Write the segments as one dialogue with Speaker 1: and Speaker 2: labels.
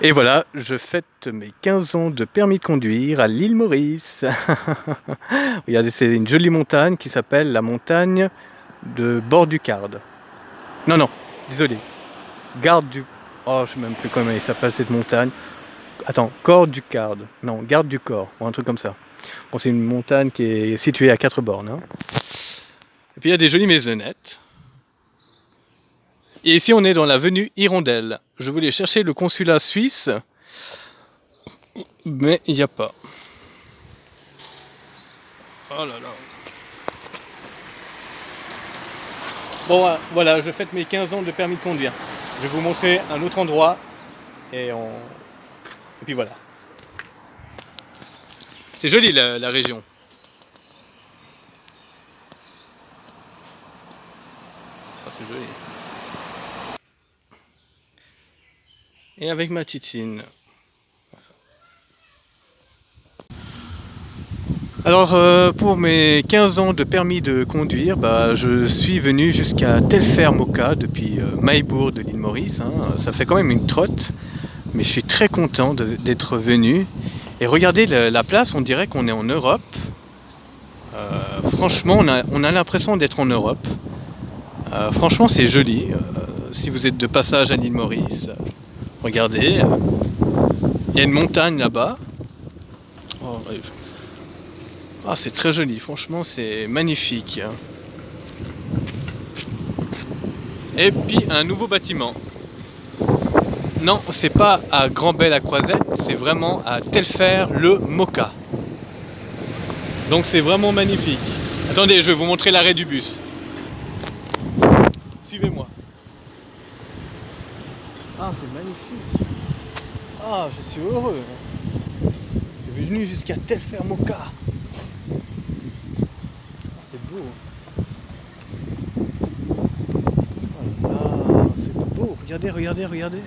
Speaker 1: Et voilà, je fête mes 15 ans de permis de conduire à l'île Maurice. Regardez, c'est une jolie montagne qui s'appelle la montagne de Bord-du-Carde. Non, non, désolé. Garde du... Oh, je sais même plus comment il s'appelle cette montagne. Attends, Corps-du-Carde. Non, Garde du Corps, ou un truc comme ça. Bon, c'est une montagne qui est située à 4 bornes. Hein. Et puis il y a des jolies maisonnettes. Et ici, on est dans l'avenue Hirondelle. Je voulais chercher le consulat suisse, mais il n'y a pas. Oh là là. Bon, voilà, je fête mes 15 ans de permis de conduire. Je vais vous montrer un autre endroit. Et puis voilà. C'est joli la région. Oh, c'est joli. Et avec ma titine. Alors pour mes 15 ans de permis de conduire, je suis venu jusqu'à Telfert-Moka depuis Maillebourg de l'île Maurice. Hein. Ça fait quand même une trotte, mais je suis très content d'être venu. Et regardez la place, on dirait qu'on est en Europe. Franchement, on a l'impression d'être en Europe. Franchement, c'est joli. Si vous êtes de passage à l'île Maurice, regardez. Il y a une montagne là-bas. Oh, ah, c'est très joli, franchement, c'est magnifique. Et puis un nouveau bâtiment. Non, c'est pas à Grand-Bel-à-Croisette, c'est vraiment à Telfert-le-Moka. Donc c'est vraiment magnifique. Attendez, je vais vous montrer l'arrêt du bus. Suivez-moi. Ah, c'est magnifique. Ah, je suis heureux. Je suis venu jusqu'à Telfert-Moka. C'est beau. Ah, c'est beau. Regardez, regardez, regardez.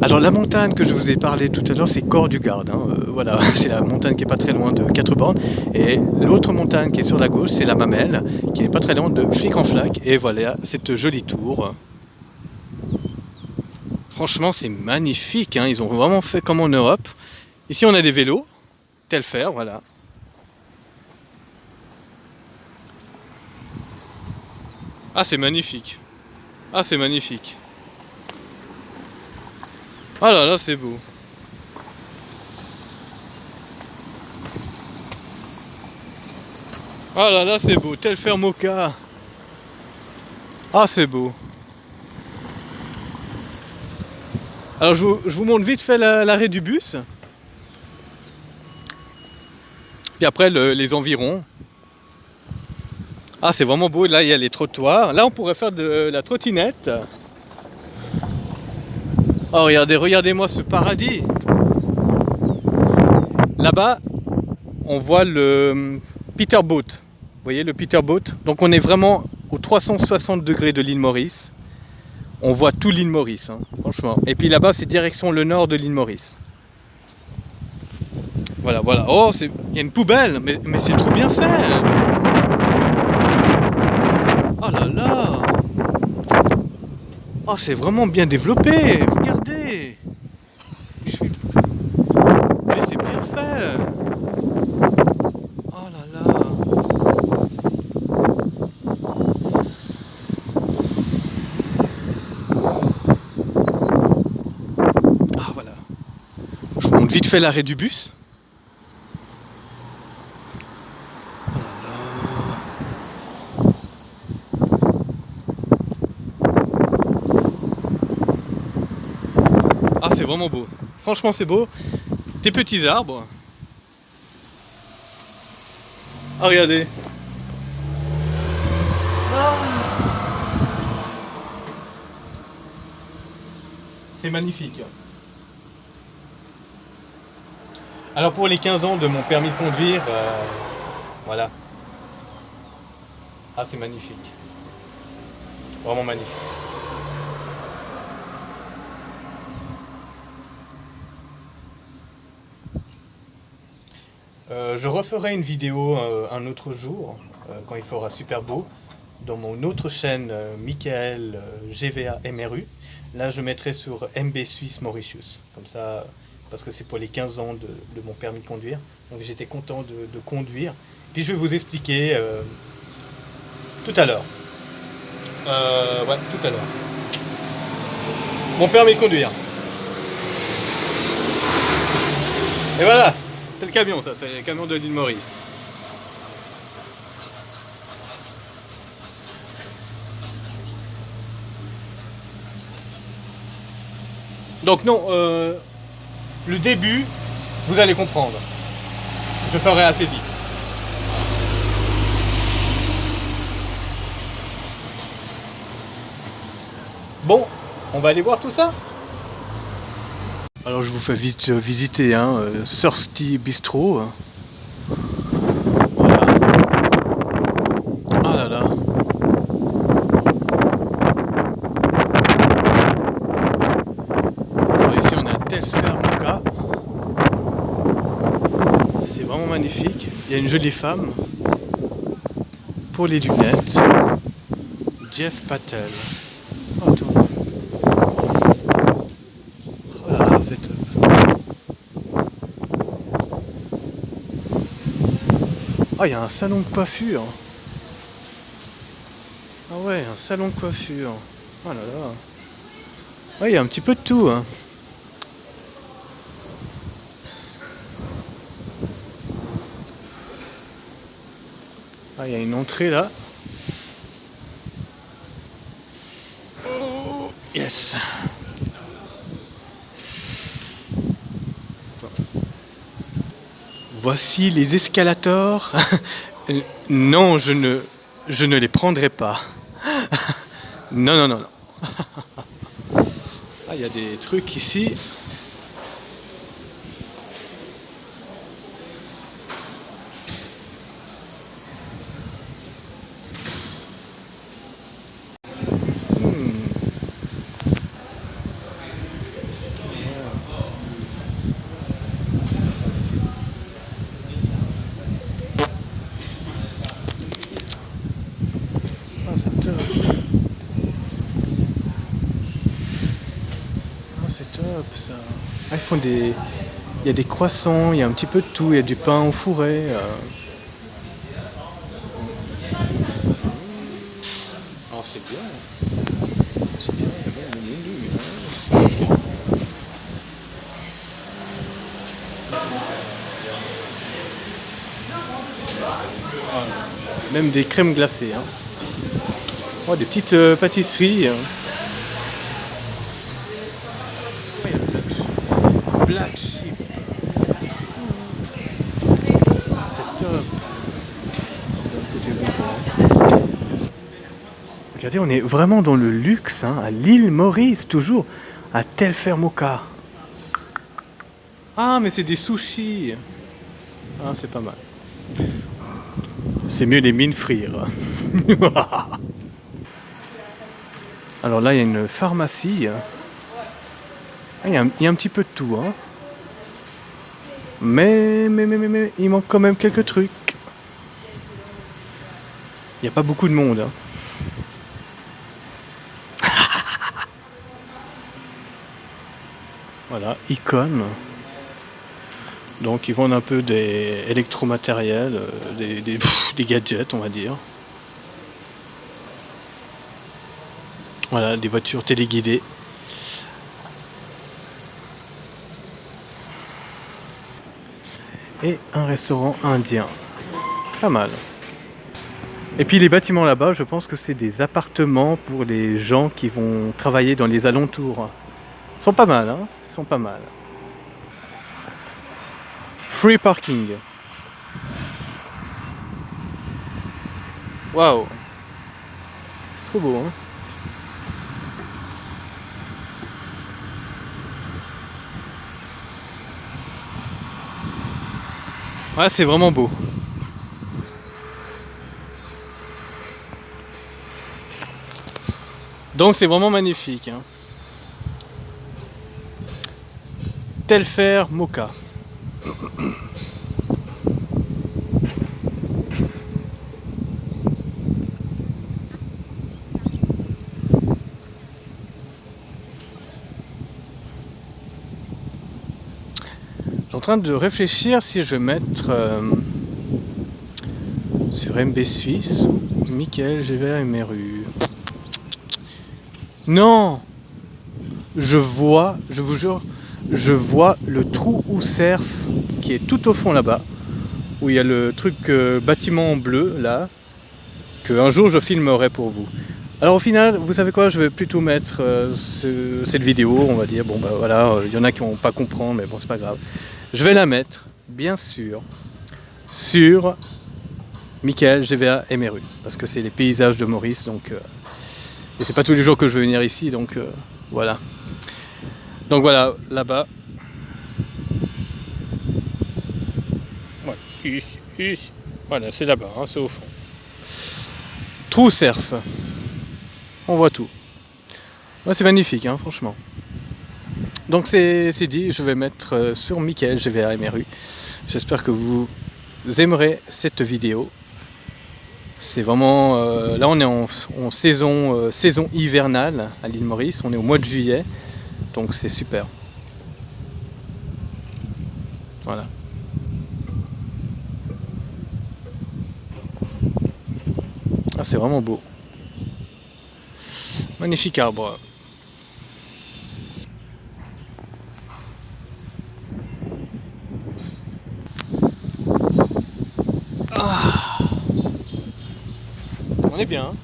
Speaker 1: Alors la montagne que je vous ai parlé tout à l'heure, c'est Corps-du-Garde. Hein. Voilà, c'est la montagne qui est pas très loin de 4 bornes. Et l'autre montagne qui est sur la gauche, c'est la Mamelle, qui n'est pas très loin de Flic-en-Flac. Et voilà, cette jolie tour. Franchement, c'est magnifique. Hein. Ils ont vraiment fait comme en Europe. Ici, on a des vélos. Telfert, voilà. Ah, c'est magnifique. Ah, c'est magnifique. Ah là là, c'est beau. Ah là là, c'est beau. Telfert-Moka. Ah, c'est beau. Alors, je vous montre vite fait l'arrêt du bus. Puis après, les environs. Ah, c'est vraiment beau. Là, il y a les trottoirs. Là, on pourrait faire de la trottinette. Oh, regardez, regardez-moi ce paradis. Là-bas, on voit le Peterboat. Vous voyez le Peterboat? Donc, on est vraiment aux 360 degrés de l'île Maurice. On voit tout l'île Maurice, hein, franchement. Et puis là-bas, c'est direction le nord de l'île Maurice. Voilà, voilà. Oh, il y a une poubelle, mais c'est trop bien fait. Oh là là. Oh, c'est vraiment bien développé. Regardez. Mais c'est bien fait. Oh là là. Ah voilà. Je vous montre vite fait l'arrêt du bus. Ah, c'est vraiment beau. Franchement, c'est beau. Des petits arbres. Ah, regardez. C'est magnifique. Alors pour les 15 ans de mon permis de conduire, voilà. Ah, c'est magnifique. Vraiment magnifique. Je referai une vidéo un autre jour, quand il fera super beau, dans mon autre chaîne Michael GVA MRU. Là, je mettrai sur MB Suisse Mauritius. Comme ça, parce que c'est pour les 15 ans de mon permis de conduire. Donc j'étais content de conduire. Puis je vais vous expliquer tout à l'heure. Ouais, tout à l'heure. Mon permis de conduire. Et voilà, c'est le camion ça, c'est le camion de l'île Maurice. Donc non, le début, vous allez comprendre. Je ferai assez vite. Bon, on va aller voir tout ça. Alors je vous fais vite visiter Thirsty Bistro. Voilà. Ah là là. Alors ici on a Telfair Moka. C'est vraiment magnifique. Il y a une jolie femme. Pour les lunettes, Jeff Patel. Oh, attends. Oh là là, c'est top. Ah, il y a un salon de coiffure. Ah ouais, un salon de coiffure. Oh là là. Ouais, il y a un petit peu de tout. Hein. Ah, il y a une entrée là. Oh, yes. Voici les escalators. Non, je ne les prendrai pas. Non, non, non, non. Ah, il y a des trucs ici. Ah, c'est top. Ah, c'est top ça. Ah, ils font des. Il y a des croissants, il y a un petit peu de tout, il y a du pain au fourré. Alors c'est bien. C'est bien, il y a bien le menu, hein. Même des crèmes glacées. Hein. Oh, des petites pâtisseries. Hein. Black Sheep. C'est top. C'est d'un côté bon. Regardez, on est vraiment dans le luxe, hein, à l'île Maurice, toujours, à Telfair Moka. Ah, mais c'est des sushis. Ah, c'est pas mal. C'est mieux les mines frires. Alors là, il y a une pharmacie. Ah, il y a un petit peu de tout. Hein. Mais, il manque quand même quelques trucs. Il n'y a pas beaucoup de monde. Hein. Voilà, icône. Donc ils vendent un peu des électromatériels, des gadgets, on va dire. Voilà, des voitures téléguidées. Et un restaurant indien. Pas mal. Et puis les bâtiments là-bas, je pense que c'est des appartements pour les gens qui vont travailler dans les alentours. Ils sont pas mal, hein? Ils sont pas mal. Free parking. Waouh. C'est trop beau, hein? Ouais, c'est vraiment beau. Donc c'est vraiment magnifique. Hein. Telfair Moka. suis en train de réfléchir si je vais mettre sur MB Suisse ou Michael Gévert et Meru. Non, je vous jure, je vois le trou où surf qui est tout au fond là-bas, où il y a le truc bâtiment en bleu là, que un jour je filmerai pour vous. Alors au final, vous savez quoi, je vais plutôt mettre cette vidéo, on va dire, bon bah voilà, il y en a qui vont pas comprendre, mais bon c'est pas grave. Je vais la mettre, bien sûr, sur Michael Gévert et Meru, parce que c'est les paysages de Maurice, donc et c'est pas tous les jours que je vais venir ici, donc voilà. Donc voilà, là-bas. Voilà, c'est là-bas, hein, c'est au fond. Trou surf. On voit tout. Ouais, c'est magnifique, hein, franchement. Donc c'est dit, je vais mettre sur Michael Gévert et Meru. J'espère que vous aimerez cette vidéo. C'est vraiment... là on est en saison hivernale à l'île Maurice, on est au mois de juillet. Donc c'est super. Voilà. Ah, c'est vraiment beau. Magnifique arbre. Ah. On est bien. Hein.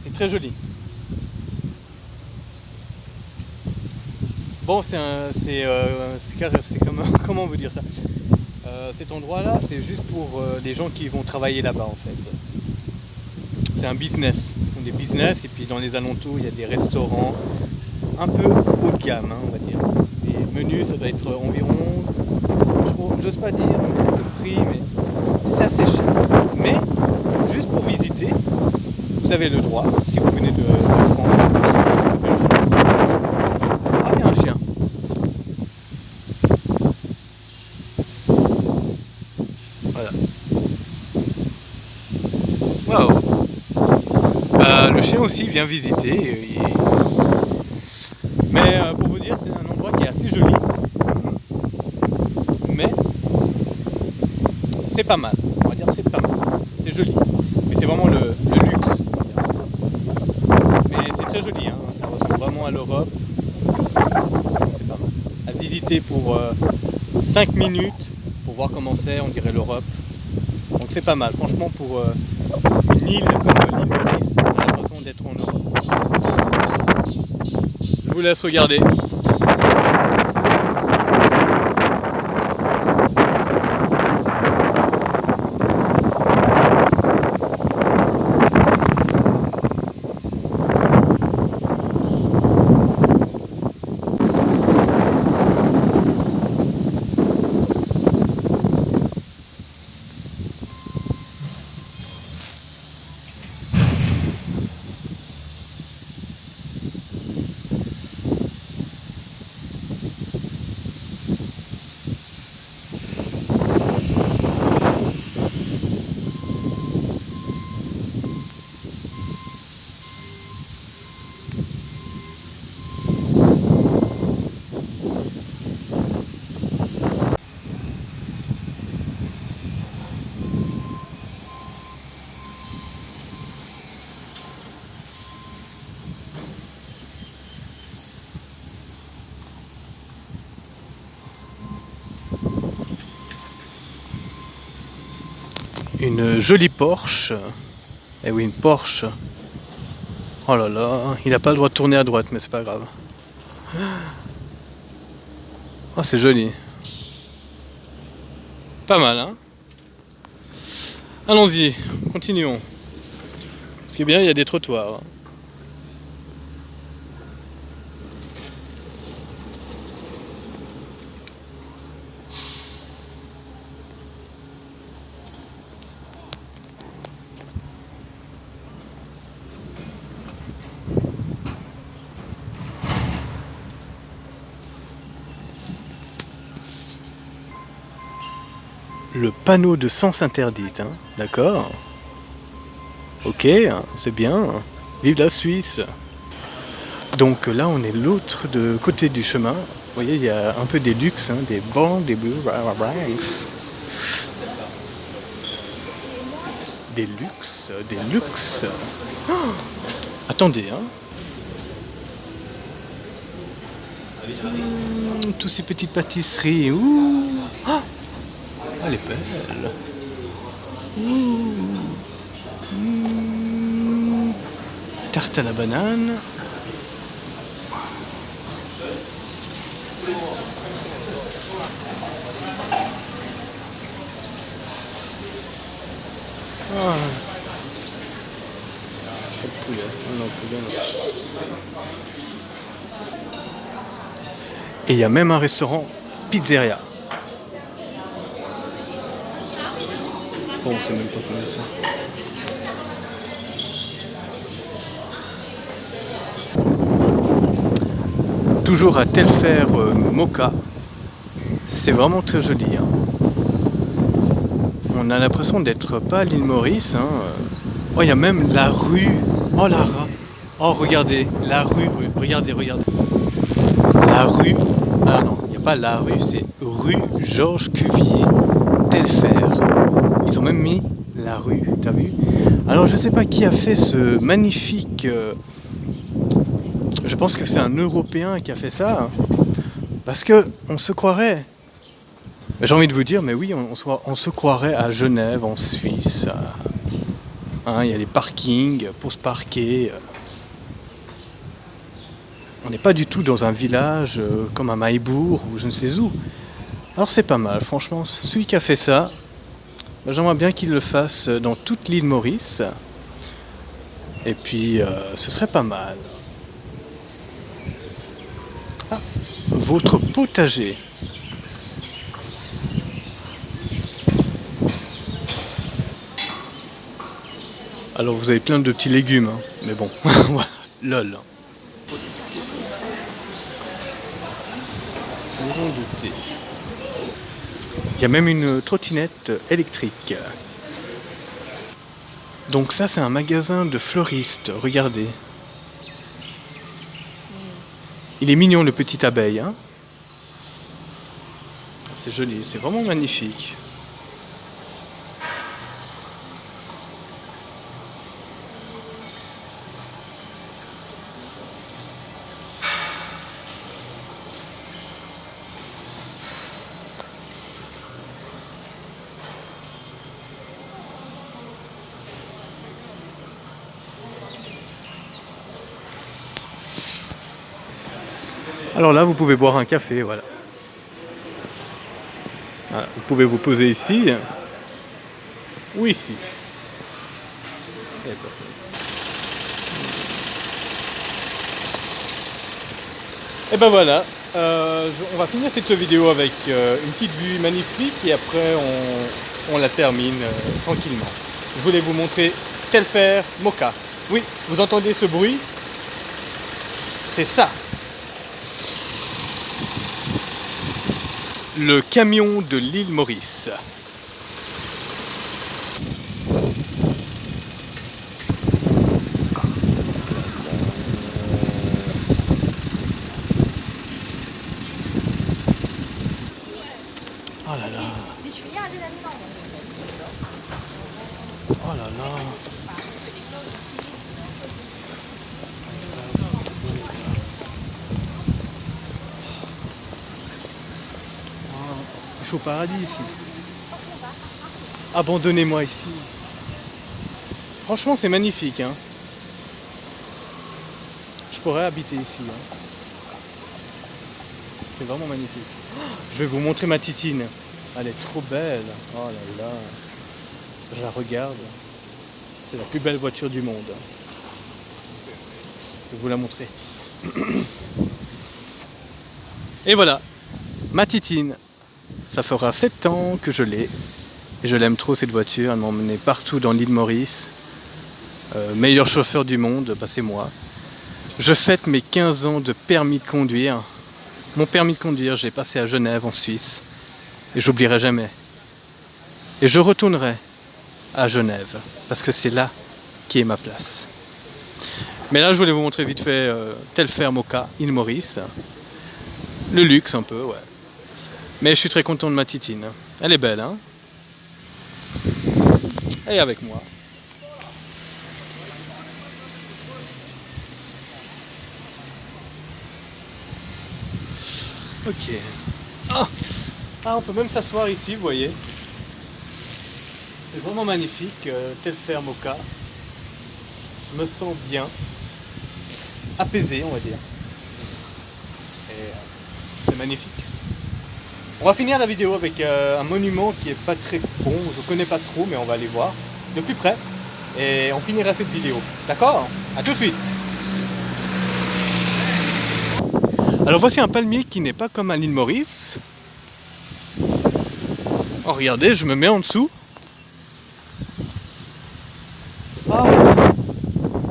Speaker 1: C'est très joli. Bon, c'est comme comment on veut dire ça. Cet endroit-là, c'est juste pour les gens qui vont travailler là-bas en fait. C'est un business. Ils font des business et puis dans les alentours, il y a des restaurants un peu haut de gamme, hein, on va dire. Les menus, ça doit être environ, j'ose pas dire le prix, mais c'est assez cher. Mais juste pour visiter, vous avez le droit, si vous venez de France, de Belgique. Ah, il y a un chien. Voilà. Waouh. Le chien aussi vient visiter. Mais pour vous dire, c'est un endroit qui est assez joli. Mais c'est pas mal. On va dire c'est pas mal. C'est joli. Mais c'est vraiment le luxe. Mais c'est très joli. Hein. Ça ressemble vraiment à l'Europe. C'est pas mal. À visiter pour 5 minutes pour voir comment c'est, on dirait l'Europe. Donc c'est pas mal. Franchement, pour une île comme l'île Maurice, on a l'impression d'être en Europe. Je vous laisse regarder. Une jolie Porsche. Eh oui, une Porsche. Oh là là, il n'a pas le droit de tourner à droite, mais c'est pas grave. Oh, c'est joli. Pas mal, hein? Allons-y, continuons. Ce qui est bien, il y a des trottoirs. Le panneau de sens interdite, hein. D'accord. Ok, c'est bien. Vive la Suisse! Donc là, on est l'autre côté du chemin. Vous voyez, il y a un peu des luxes, hein, des bancs, des luxes. Des luxes, des luxes. Oh, attendez, hein. Tous ces petites pâtisseries. Ouh. Oh, elle est belle. Ouh. Tarte à la banane. Ah. Pas de poulet. Non, poulet, non. Et il y a même un restaurant pizzeria. Bon, on sait même pas combien c'est. Toujours à Telfer Moka. C'est vraiment très joli. Hein. On a l'impression d'être pas à l'île Maurice. Hein. Oh, il y a même la rue. Oh, oh, regardez, la rue. Regardez. La rue. Ah non, il n'y a pas la rue, c'est rue Georges Cuvier, Telfer. Ils ont même mis la rue, t'as vu? Alors, je sais pas qui a fait ce magnifique. Je pense que c'est un Européen qui a fait ça. Hein, parce que on se croirait. J'ai envie de vous dire, mais oui, on se croirait à Genève, en Suisse. Hein, il y a des parkings pour se parquer. On n'est pas du tout dans un village comme à Maïbourg ou je ne sais où. Alors c'est pas mal, franchement. Celui qui a fait ça, j'aimerais bien qu'il le fasse dans toute l'île Maurice. Et puis, ce serait pas mal. Ah, votre potager. Alors vous avez plein de petits légumes, hein. Mais bon, voilà, lol. Maison de thé. Il y a même une trottinette électrique. Donc ça c'est un magasin de fleuristes, regardez. Il est mignon le petit abeille, hein. C'est joli, c'est vraiment magnifique. Alors là, vous pouvez boire un café, voilà. Voilà, vous pouvez vous poser ici ou ici. Et ben voilà, on va finir cette vidéo avec une petite vue magnifique et après on la termine tranquillement. Je voulais vous montrer Telfer Moka. Oui, vous entendez ce bruit? C'est ça. Le camion de l'île Maurice. Oh là là. Oh là là. Je suis au paradis ici. Abandonnez-moi ici. Franchement, c'est magnifique. Hein. Je pourrais habiter ici. Hein. C'est vraiment magnifique. Je vais vous montrer ma titine. Elle est trop belle. Oh là là. Je la regarde. C'est la plus belle voiture du monde. Je vais vous la montrer. Et voilà. Ma titine. Ça fera 7 ans que je l'ai. Et je l'aime trop cette voiture. Elle m'emmène partout dans l'île Maurice. Meilleur chauffeur du monde, bah, c'est moi. Je fête mes 15 ans de permis de conduire. Mon permis de conduire, j'ai passé à Genève, en Suisse. Et j'oublierai jamais. Et je retournerai à Genève. Parce que c'est là qui est ma place. Mais là je voulais vous montrer vite fait Telfair Moka, île Maurice. Le luxe un peu, ouais. Mais je suis très content de ma titine. Elle est belle, hein. Elle est avec moi. Ok. Ah, on peut même s'asseoir ici, vous voyez. C'est vraiment magnifique, Telfair Moka. Je me sens bien. Apaisé, on va dire. Et c'est magnifique. On va finir la vidéo avec un monument qui est pas très bon, je connais pas trop, mais on va aller voir de plus près. Et on finira cette vidéo. D'accord? À tout de suite. Alors voici un palmier qui n'est pas comme à l'île Maurice. Oh regardez, je me mets en dessous. Ah,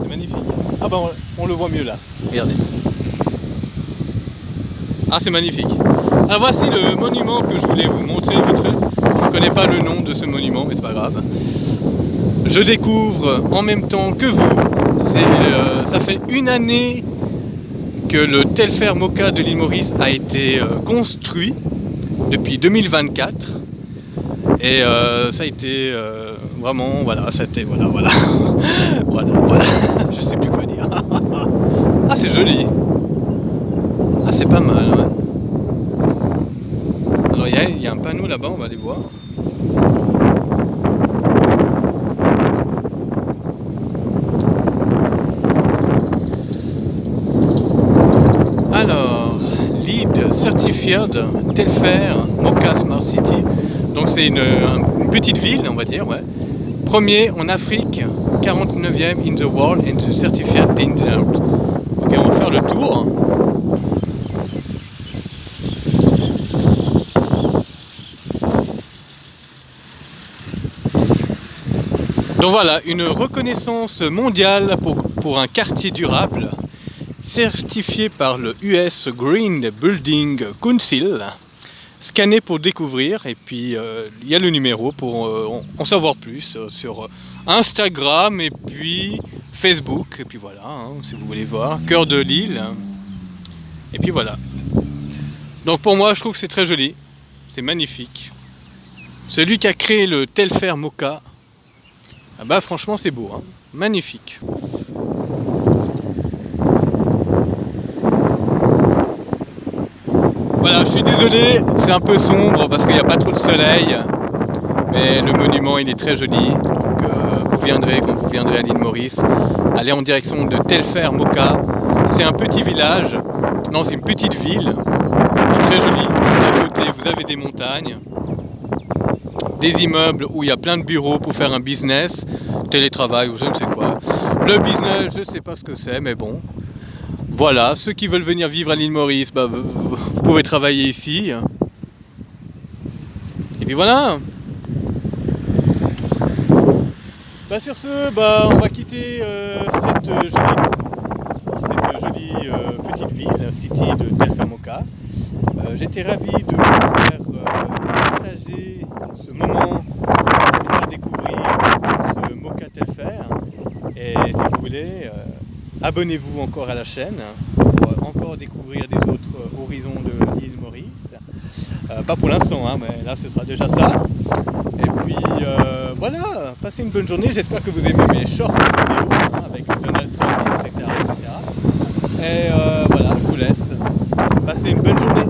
Speaker 1: c'est magnifique. Ah ben on le voit mieux là. Regardez. Ah c'est magnifique. Alors voici le monument que je voulais vous montrer vite fait. Je connais pas le nom de ce monument, mais c'est pas grave. Je découvre en même temps que vous. Ça fait une année que le Telfair Moka de l'île Maurice a été construit depuis 2024 et ça a été vraiment voilà, ça a été voilà voilà je sais plus quoi dire. Ah c'est joli, ah c'est pas mal, ouais. Alors il y a un panneau là-bas, on va aller voir. Alors, LEED Certified Telfair Moka Smart City. Donc c'est une petite ville, on va dire, ouais. Premier en Afrique, 49e in the world and the certified in the world. Ok, on va faire le tour. Donc voilà, une reconnaissance mondiale pour un quartier durable, certifié par le US Green Building Council, scanné pour découvrir, et puis il y a le numéro pour en savoir plus sur Instagram et puis Facebook, et puis voilà, hein, si vous voulez voir, cœur de l'île, et puis voilà. Donc pour moi je trouve que c'est très joli, c'est magnifique. Celui qui a créé le Telfair Moka, ah bah franchement c'est beau, hein, magnifique. Voilà, je suis désolé, c'est un peu sombre parce qu'il n'y a pas trop de soleil, mais le monument il est très joli, donc vous viendrez, quand vous viendrez à l'île Maurice, allez en direction de Telfair Moka. C'est un petit village, non c'est une petite ville, très jolie. À côté vous avez des montagnes, des immeubles où il y a plein de bureaux pour faire un business, télétravail ou je ne sais quoi. Le business, je ne sais pas ce que c'est, mais bon. Voilà, ceux qui veulent venir vivre à l'île Maurice, bah, vous pouvez travailler ici. Et puis voilà. Bah, sur ce, bah, on va quitter cette jolie petite ville, city de Telfair Moka. J'étais ravi de vous faire partager ce moment, de vous faire découvrir ce Moka Telfair. Et si vous voulez, abonnez-vous encore à la chaîne pour encore découvrir des autres horizons de l'île Maurice. Pas pour l'instant, hein, mais là ce sera déjà ça. Et puis voilà, passez une bonne journée. J'espère que vous aimez mes shorts vidéos hein, avec Donald Trump, etc. Et voilà, je vous laisse. Passez une bonne journée.